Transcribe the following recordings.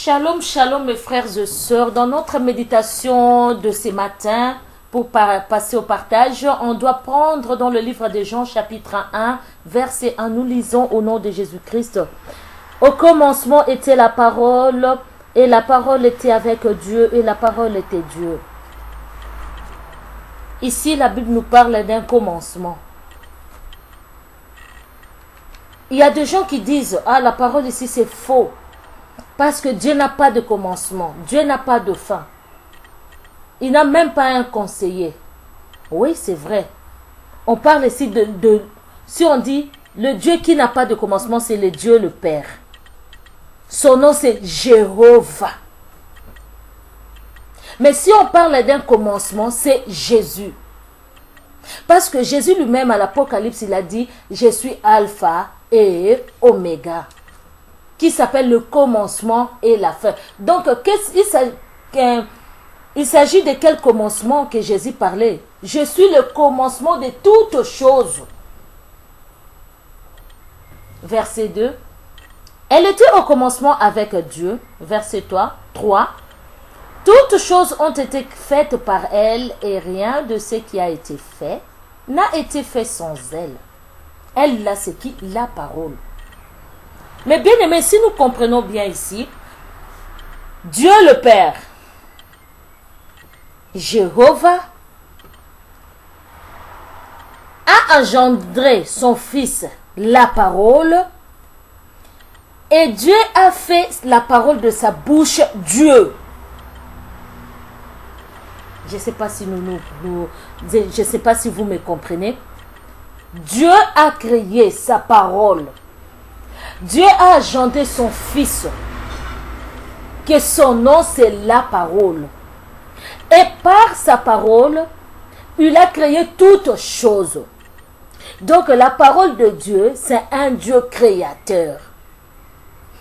Shalom, shalom mes frères et sœurs. Dans notre méditation de ce matin, pour passer au partage, on doit prendre dans le livre de Jean chapitre 1, verset 1, nous lisons au nom de Jésus-Christ. Au commencement était la parole, et la parole était avec Dieu, et la parole était Dieu. Ici, la Bible nous parle d'un commencement. Il y a des gens qui disent, ah, la parole ici c'est faux. Parce que Dieu n'a pas de commencement. Dieu n'a pas de fin. Il n'a même pas un conseiller. Oui, c'est vrai. On parle ici si on dit, le Dieu qui n'a pas de commencement, c'est le Dieu le Père. Son nom, c'est Jéhovah. Mais si on parle d'un commencement, c'est Jésus. Parce que Jésus lui-même, à l'Apocalypse, il a dit, je suis Alpha et Oméga, qui s'appelle le commencement et la fin. Donc, il s'agit de quel commencement que Jésus parlait? Je suis le commencement de toutes choses. Verset 2. Elle était au commencement avec Dieu. Verset 3. Toutes choses ont été faites par elle et rien de ce qui a été fait n'a été fait sans elle. Elle, là, c'est qui? La parole. Mais bien aimé, si nous comprenons bien ici, Dieu le Père, Jéhovah, a engendré son Fils, la parole, et Dieu a fait la parole de sa bouche Dieu. Je ne sais pas si je sais pas si vous me comprenez. Dieu a créé sa parole. Dieu a engendré son Fils, que son nom c'est la parole. Et par sa parole, il a créé toutes choses. Donc la parole de Dieu, c'est un Dieu créateur.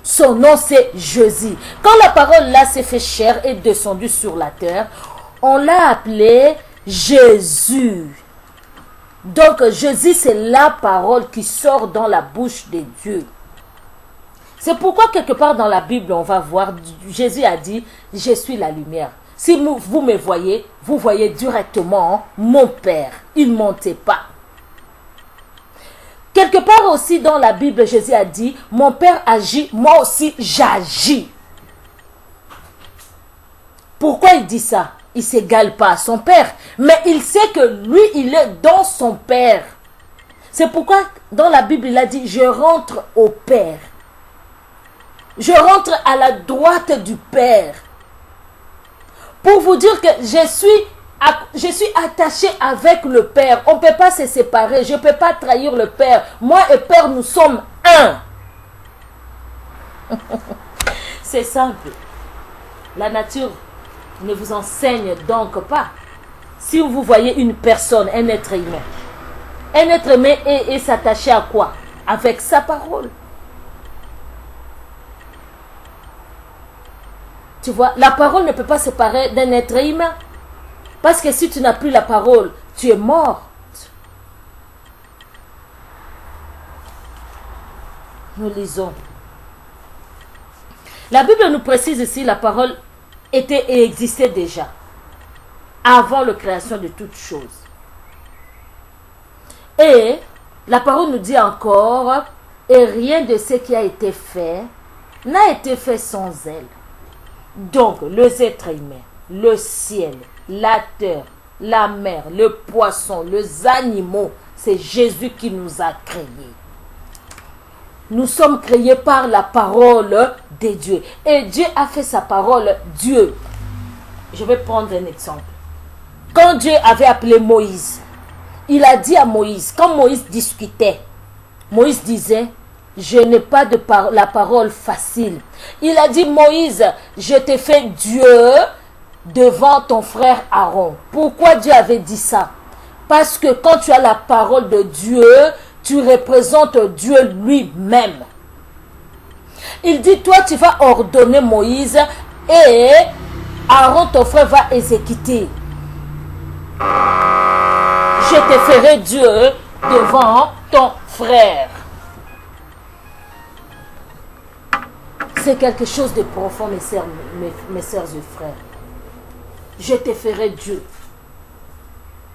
Son nom c'est Jésus. Quand la parole là s'est fait chair et descendue sur la terre, on l'a appelé Jésus. Donc Jésus c'est la parole qui sort dans la bouche de Dieu. C'est pourquoi quelque part dans la Bible, on va voir, Jésus a dit, je suis la lumière. Si vous me voyez, vous voyez directement mon Père. Il ne mentait pas. Quelque part aussi dans la Bible, Jésus a dit, mon Père agit, moi aussi j'agis. Pourquoi il dit ça? Il ne s'égale pas à son Père, mais il sait que lui, il est dans son Père. C'est pourquoi dans la Bible, il a dit, je rentre au Père. Je rentre à la droite du Père. Pour vous dire que je suis attaché avec le Père. On ne peut pas se séparer. Je ne peux pas trahir le Père. Moi et Père, nous sommes un. C'est simple. La nature ne vous enseigne donc pas. Si vous voyez une personne, un être humain est s'attacher à quoi? Avec sa parole. Tu vois, la parole ne peut pas se séparer d'un être humain. Parce que si tu n'as plus la parole, tu es morte. Nous lisons. La Bible nous précise ici, la parole était et existait déjà, avant la création de toutes choses. Et la parole nous dit encore, et rien de ce qui a été fait n'a été fait sans elle. Donc, les êtres humains, le ciel, la terre, la mer, le poisson, les animaux, c'est Jésus qui nous a créés. Nous sommes créés par la parole de Dieu. Et Dieu a fait sa parole Dieu. Je vais prendre un exemple. Quand Dieu avait appelé Moïse, il a dit à Moïse, quand Moïse discutait, Moïse disait, je n'ai pas la parole facile. Il a dit, Moïse, je t'ai fait Dieu devant ton frère Aaron. Pourquoi Dieu avait dit ça? Parce que quand tu as la parole de Dieu, tu représentes Dieu lui-même. Il dit, toi tu vas ordonner Moïse et Aaron ton frère va exécuter. Je te ferai Dieu devant ton frère. C'est quelque chose de profond, mes sœurs et frères. Je te ferai Dieu.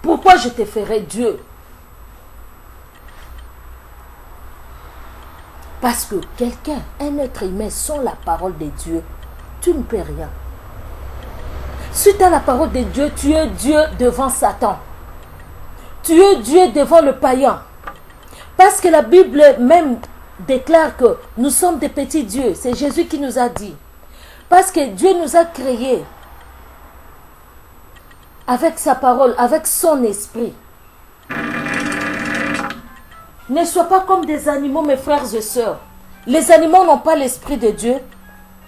Pourquoi je te ferai Dieu? Parce que quelqu'un, un être humain, sans la parole de Dieu, tu ne peux rien. Si tu as la parole de Dieu, tu es Dieu devant Satan. Tu es Dieu devant le païen. Parce que la Bible même déclare que nous sommes des petits dieux. C'est Jésus qui nous a dit. Parce que Dieu nous a créés avec sa parole, avec son esprit. Ne sois pas comme des animaux, mes frères et sœurs. Les animaux n'ont pas l'esprit de Dieu.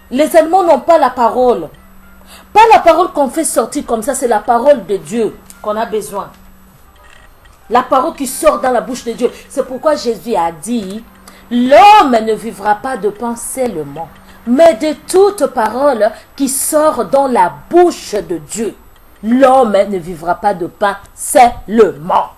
Les animaux n'ont pas la parole. Pas la parole qu'on fait sortir comme ça, c'est la parole de Dieu qu'on a besoin. La parole qui sort dans la bouche de Dieu. C'est pourquoi Jésus a dit, l'homme ne vivra pas de pain seulement, mais de toute parole qui sort dans la bouche de Dieu. L'homme ne vivra pas de pain seulement.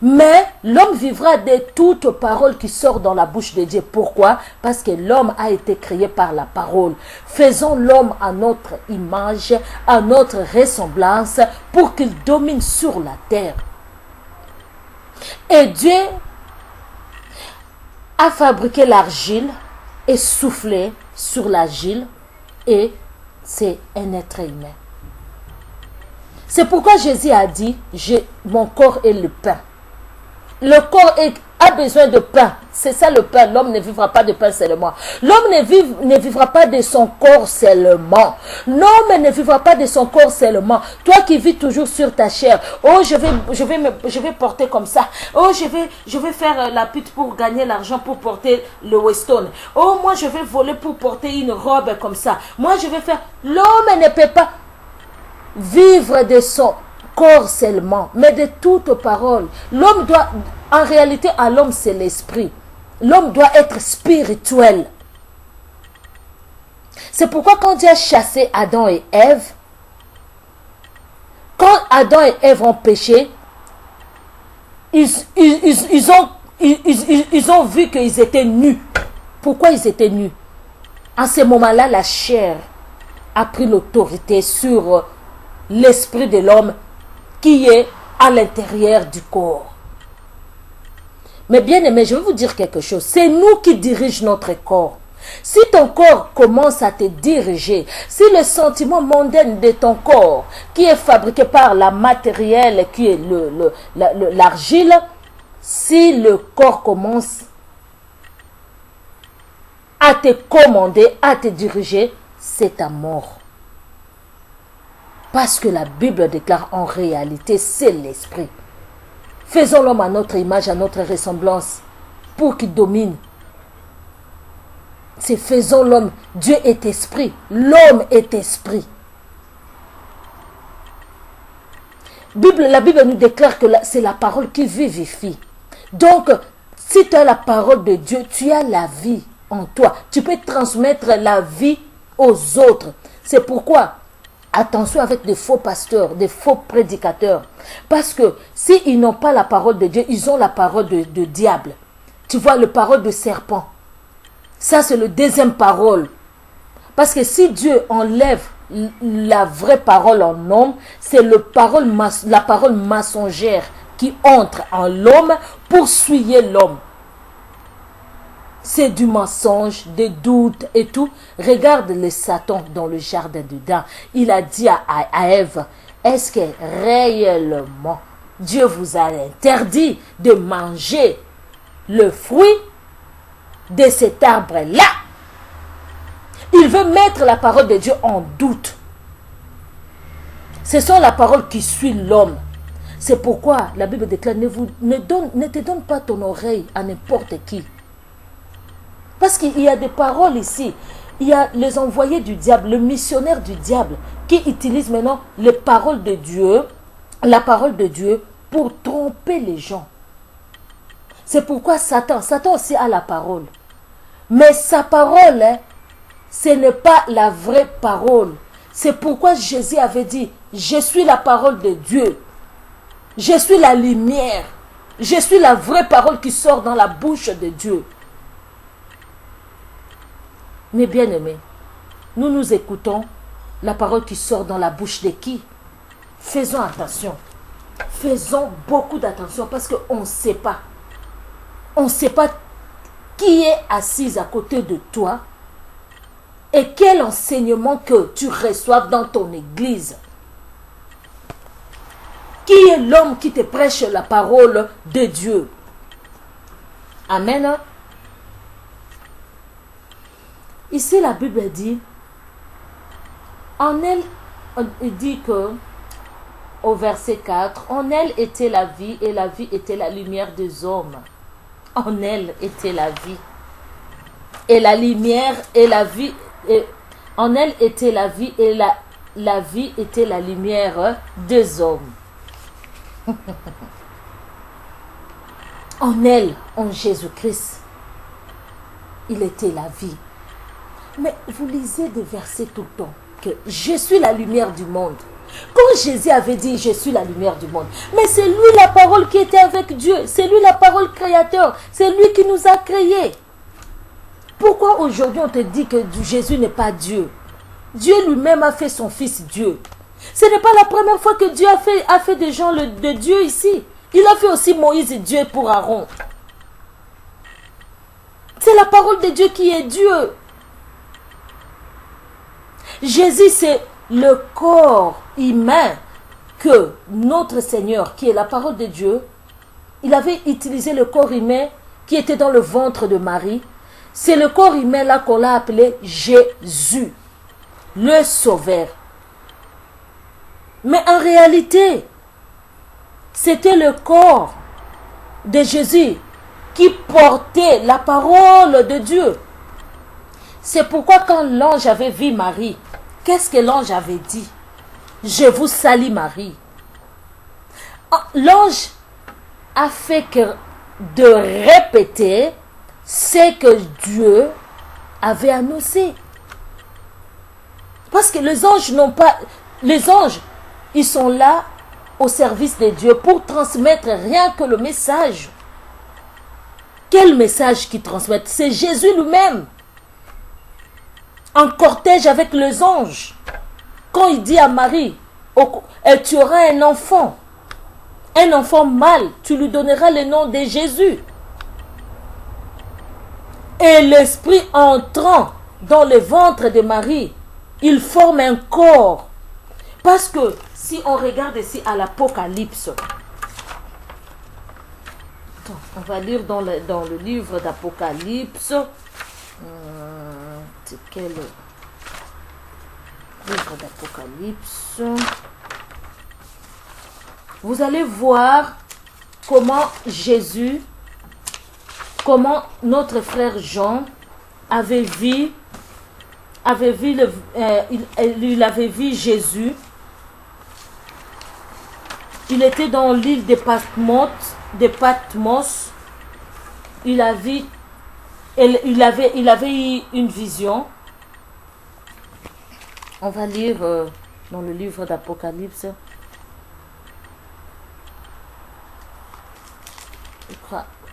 Mais l'homme vivra de toute parole qui sort dans la bouche de Dieu. Pourquoi? Parce que l'homme a été créé par la parole. Faisons l'homme à notre image, à notre ressemblance, pour qu'il domine sur la terre. Et Dieu a fabriqué l'argile et soufflé sur l'argile, et c'est un être humain. C'est pourquoi Jésus a dit, mon corps est le pain. Le corps a besoin de pain. C'est ça le pain. L'homme ne vivra pas de pain seulement. L'homme ne vivra pas de son corps seulement. L'homme ne vivra pas de son corps seulement. Toi qui vis toujours sur ta chair. Oh, je vais porter comme ça. Oh, je vais faire la pute pour gagner l'argent pour porter le Weston. Oh, moi je vais voler pour porter une robe comme ça. Moi je vais faire... L'homme ne peut pas vivre de son corps seulement, mais de toute parole. L'homme doit, en réalité, à l'homme c'est l'esprit. L'homme doit être spirituel. C'est pourquoi quand Dieu a chassé Adam et Ève, quand Adam et Ève ont péché, ils ont vu qu'ils étaient nus. Pourquoi ils étaient nus? En ce moment-là, la chair a pris l'autorité sur l'esprit de l'homme qui est à l'intérieur du corps. Mais bien aimé, je vais vous dire quelque chose. C'est nous qui dirigeons notre corps. Si ton corps commence à te diriger, si le sentiment mondain de ton corps, qui est fabriqué par la matériel, qui est l'argile, si le corps commence à te commander, à te diriger, c'est ta mort. Parce que la Bible déclare en réalité, c'est l'esprit. Faisons l'homme à notre image, à notre ressemblance, pour qu'il domine. C'est faisons l'homme. Dieu est esprit. L'homme est esprit. La Bible nous déclare que c'est la parole qui vivifie. Donc, si tu as la parole de Dieu, tu as la vie en toi. Tu peux transmettre la vie aux autres. C'est pourquoi attention avec des faux pasteurs, des faux prédicateurs. Parce que s'ils n'ont pas la parole de Dieu, ils ont la parole de diable. Tu vois, la parole de serpent. Ça, c'est le deuxième parole. Parce que si Dieu enlève la vraie parole en homme, c'est la parole mensongère qui entre en l'homme pour souiller l'homme. C'est du mensonge, des doutes et tout. Regarde le Satan dans le jardin d'Éden. Il a dit à Ève, est-ce que réellement Dieu vous a interdit de manger le fruit de cet arbre-là? Il veut mettre la parole de Dieu en doute. Ce sont la parole qui suit l'homme. C'est pourquoi la Bible déclare, ne te donne pas ton oreille à n'importe qui. Parce qu'il y a des paroles ici. Il y a les envoyés du diable, le missionnaire du diable, qui utilise maintenant les paroles de Dieu, la parole de Dieu, pour tromper les gens. C'est pourquoi Satan aussi a la parole. Mais sa parole, ce n'est pas la vraie parole. C'est pourquoi Jésus avait dit, je suis la parole de Dieu. Je suis la lumière. Je suis la vraie parole qui sort dans la bouche de Dieu. Mes bien-aimés, nous nous écoutons la parole qui sort dans la bouche de qui? Faisons attention. Faisons beaucoup d'attention parce qu'on ne sait pas. On ne sait pas qui est assis à côté de toi et quel enseignement que tu reçois dans ton église. Qui est l'homme qui te prêche la parole de Dieu? Amen. Ici, la Bible dit, en elle, il dit que, au verset 4, en elle était la vie et la vie était la lumière des hommes. En elle était la vie. Et la lumière et la vie, en elle était la vie et la vie était la lumière des hommes. En elle, en Jésus-Christ, il était la vie. Mais vous lisez des versets tout le temps que je suis la lumière du monde. Quand Jésus avait dit je suis la lumière du monde, mais c'est lui la parole qui était avec Dieu, c'est lui la parole créateur, c'est lui qui nous a créés. Pourquoi aujourd'hui on te dit que Jésus n'est pas Dieu? Dieu lui-même a fait son fils Dieu. Ce n'est pas la première fois que Dieu a fait des gens de Dieu ici. Il a fait aussi Moïse Dieu pour Aaron. C'est la parole de Dieu qui est Dieu. Jésus, c'est le corps humain que notre Seigneur, qui est la parole de Dieu, il avait utilisé le corps humain qui était dans le ventre de Marie. C'est le corps humain là qu'on l'a appelé Jésus, le Sauveur. Mais en réalité, c'était le corps de Jésus qui portait la parole de Dieu. C'est pourquoi quand l'ange avait vu Marie, qu'est-ce que l'ange avait dit? Je vous salue Marie. L'ange a fait que de répéter ce que Dieu avait annoncé. Parce que les anges n'ont pas... Les anges, ils sont là au service de Dieu pour transmettre rien que le message. Quel message qu'ils transmettent? C'est Jésus lui-même. En cortège avec les anges. Quand il dit à Marie, tu auras un enfant mâle, tu lui donneras le nom de Jésus. Et l'esprit entrant dans le ventre de Marie, il forme un corps. Parce que si on regarde ici à l'Apocalypse, on va lire dans le livre d'Apocalypse. C'est quel livre d'Apocalypse? Vous allez voir comment notre frère Jean avait vu Jésus. Il était dans l'île de Patmos. Il avait eu une vision. On va lire dans le livre d'Apocalypse.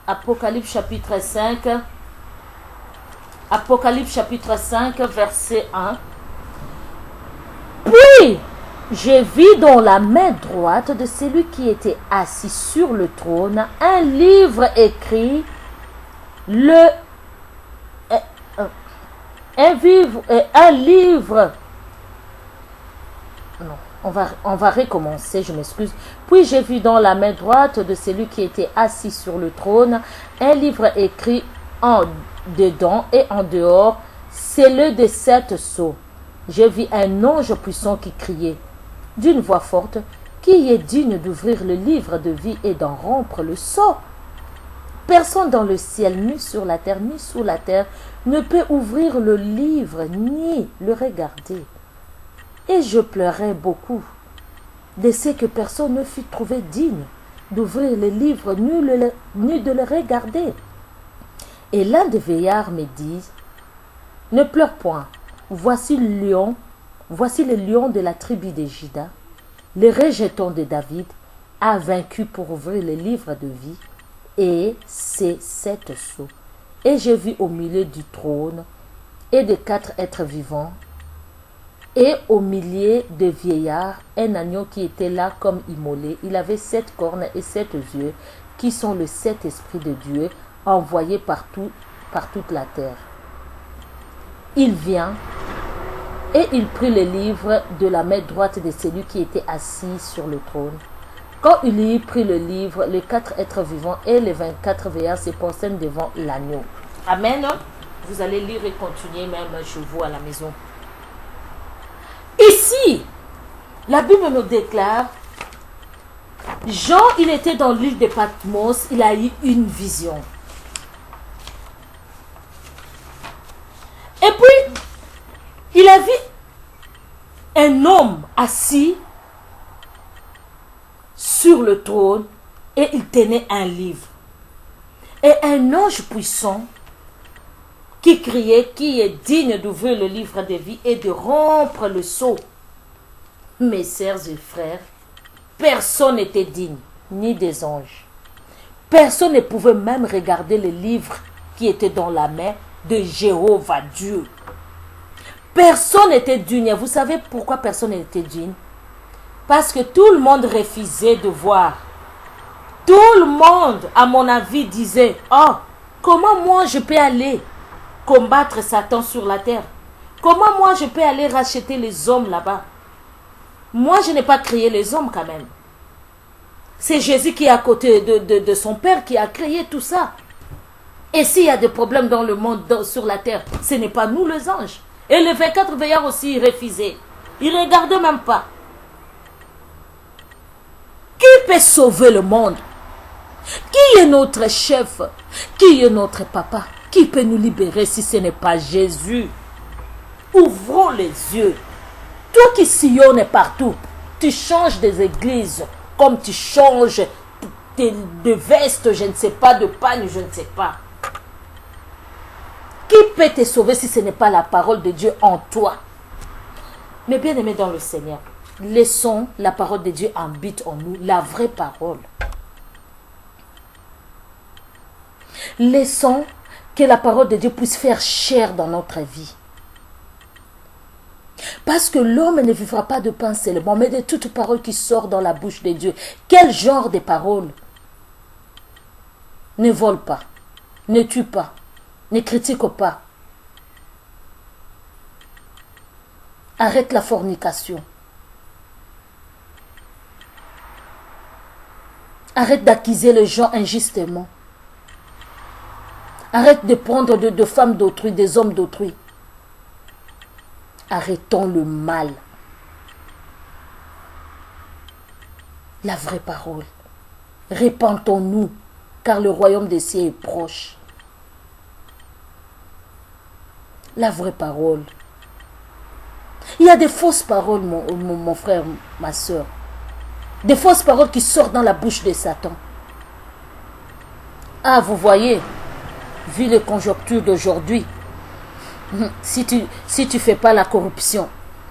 Apocalypse chapitre 5. Apocalypse chapitre 5, verset 1. Puis, je vis dans la main droite de celui qui était assis sur le trône un livre écrit, un livre. Non, on va recommencer, je m'excuse. Puis j'ai vu dans la main droite de celui qui était assis sur le trône un livre écrit en dedans et en dehors, c'est le de 7 sceaux. J'ai vu un ange puissant qui criait d'une voix forte, qui est digne d'ouvrir le livre de vie et d'en rompre le sceau? Personne dans le ciel, ni sur la terre, ni sous la terre, ne peut ouvrir le livre, ni le regarder. Et je pleurais beaucoup de ce que personne ne fut trouvé digne d'ouvrir le livre, ni de le regarder. Et l'un des veillards me dit, ne pleure point, voici le lion de la tribu de Juda, le rejeton de David, a vaincu pour ouvrir le livre de vie et ses 7 sceaux. Et je vis au milieu du trône et des 4 êtres vivants, et au milieu de vieillards, un agneau qui était là comme immolé. Il avait 7 cornes et 7 yeux, qui sont les 7 esprits de Dieu, envoyés par toute la terre. Il vient, et il prit le livre de la main droite de celui qui était assis sur le trône. Quand il y prit le livre, les 4 êtres vivants et les 24 vieillards se prosternent devant l'agneau. Amen. Vous allez lire et continuer même chez vous à la maison. Ici, la Bible nous déclare, Jean, il était dans l'île de Patmos, il a eu une vision. Et puis, il a vu un homme assis sur le trône et il tenait un livre. Et un ange puissant qui criait, qui est digne d'ouvrir le livre de vie et de rompre le sceau. Mes sœurs et frères, personne n'était digne, ni des anges. Personne ne pouvait même regarder le livre qui était dans la main de Jéhovah Dieu. Personne n'était digne. Vous savez pourquoi personne n'était digne? Parce que tout le monde refusait de voir. Tout le monde, à mon avis, disait, oh, comment moi je peux aller combattre Satan sur la terre? Comment moi je peux aller racheter les hommes là-bas? Moi je n'ai pas créé les hommes quand même. C'est Jésus qui est à côté de son Père qui a créé tout ça. Et s'il y a des problèmes dans le monde, sur la terre, ce n'est pas nous les anges. Et les 24 veillards aussi, ils refusaient. Ils ne regardaient même pas. Qui peut sauver le monde? Qui est notre chef? Qui est notre papa? Qui peut nous libérer si ce n'est pas Jésus? Ouvrons les yeux. Toi qui sillonnes partout, tu changes des églises comme tu changes de veste, je ne sais pas, de pagne, je ne sais pas. Qui peut te sauver si ce n'est pas la parole de Dieu en toi? Mais bien aimés dans le Seigneur, laissons la parole de Dieu habite en nous, la vraie parole. Laissons que la parole de Dieu puisse faire chair dans notre vie. Parce que l'homme ne vivra pas de pain seulement, mais de toute parole qui sort dans la bouche de Dieu. Quel genre de parole? Ne vole pas, ne tue pas, ne critique pas. Arrête la fornication. Arrête d'accuser les gens injustement. Arrête de prendre de femmes d'autrui, des hommes d'autrui. Arrêtons le mal. La vraie parole. Répentons-nous, car le royaume des cieux est proche. La vraie parole. Il y a des fausses paroles, mon frère, ma soeur. Des fausses paroles qui sortent dans la bouche de Satan. Ah, vous voyez, vu les conjonctures d'aujourd'hui, si tu ne fais pas la corruption,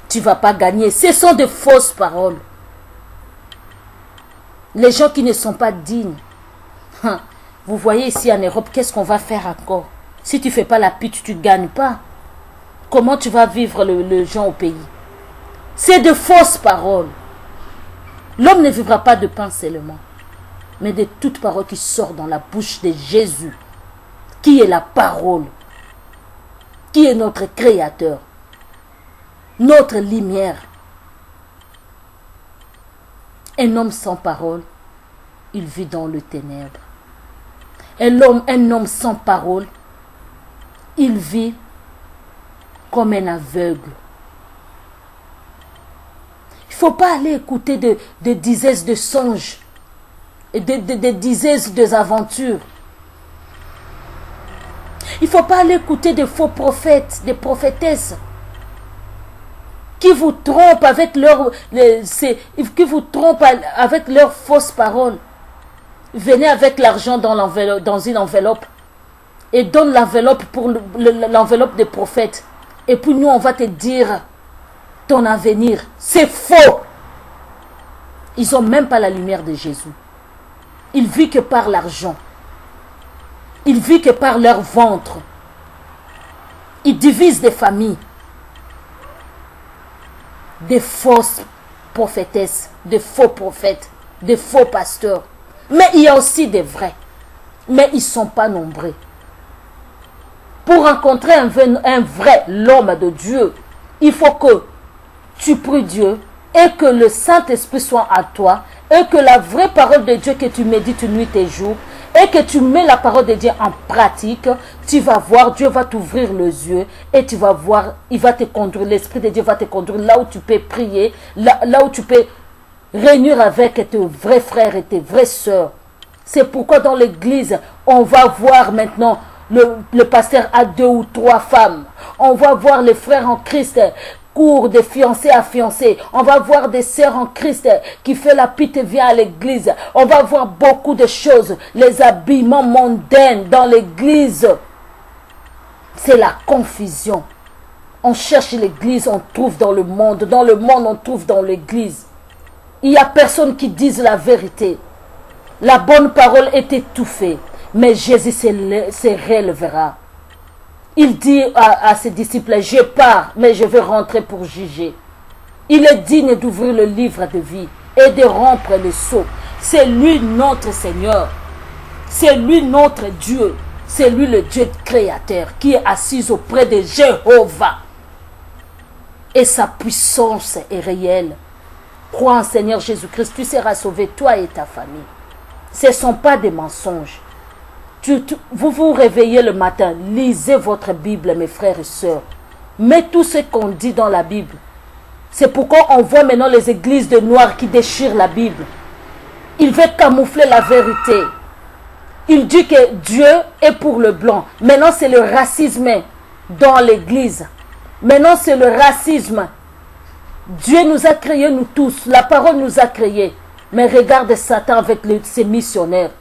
tu ne vas pas gagner. Ce sont de fausses paroles. Les gens qui ne sont pas dignes. Vous voyez ici en Europe, qu'est-ce qu'on va faire encore? Si tu ne fais pas la pute, tu ne gagnes pas. Comment tu vas vivre le gens au pays? C'est de fausses paroles. L'homme ne vivra pas de pain seulement, mais de toute parole qui sort dans la bouche de Jésus, qui est la parole, qui est notre créateur, notre lumière. Un homme sans parole, il vit dans le ténèbre. Un homme sans parole, il vit comme un aveugle. Il ne faut pas aller écouter de dizaines de songes, de dizaines d'aventures. Il ne faut pas aller écouter de faux prophètes, des prophétesses qui vous trompent avec leurs fausses paroles. Venez avec l'argent dans une enveloppe et donne l'enveloppe pour l'enveloppe des prophètes. Et puis nous, on va te dire ton avenir. C'est faux. Ils n'ont même pas la lumière de Jésus. Ils vivent que par l'argent. Ils vivent que par leur ventre. Il divise des familles. Des fausses prophétesses, des faux prophètes, des faux pasteurs. Mais il y a aussi des vrais. Mais ils ne sont pas nombreux. Pour rencontrer un vrai l'homme de Dieu, il faut que tu pries Dieu et que le Saint-Esprit soit à toi et que la vraie parole de Dieu que tu médites nuit et jour et que tu mets la parole de Dieu en pratique, tu vas voir, Dieu va t'ouvrir les yeux et tu vas voir, il va te conduire, l'Esprit de Dieu va te conduire là où tu peux prier, là où tu peux réunir avec tes vrais frères et tes vraies sœurs. C'est pourquoi dans l'église, on va voir maintenant le pasteur a 2 ou 3 femmes. On va voir les frères en Christ cours de fiancé à fiancé. On va voir des sœurs en Christ qui fait la pite et vient à l'église. On va voir beaucoup de choses. Les habillements mondains dans l'église. C'est la confusion. On cherche l'église, on trouve dans le monde. Dans le monde, on trouve dans l'église. Il n'y a personne qui dise la vérité. La bonne parole est étouffée. Mais Jésus se relèvera. Il dit à ses disciples, je pars, mais je vais rentrer pour juger. Il est digne d'ouvrir le livre de vie et de rompre le sceau. C'est lui notre Seigneur. C'est lui notre Dieu. C'est lui le Dieu créateur qui est assis auprès de Jéhovah. Et sa puissance est réelle. Crois en Seigneur Jésus-Christ, tu seras sauvé, toi et ta famille. Ce ne sont pas des mensonges. Vous vous réveillez le matin, lisez votre Bible, mes frères et sœurs. Mais tout ce qu'on dit dans la Bible, c'est pourquoi on voit maintenant les églises de noirs qui déchirent la Bible. Il veut camoufler la vérité. Il dit que Dieu est pour le blanc. Maintenant, c'est le racisme dans l'église. Maintenant, c'est le racisme. Dieu nous a créés, nous tous. La parole nous a créés. Mais regarde Satan avec ses missionnaires.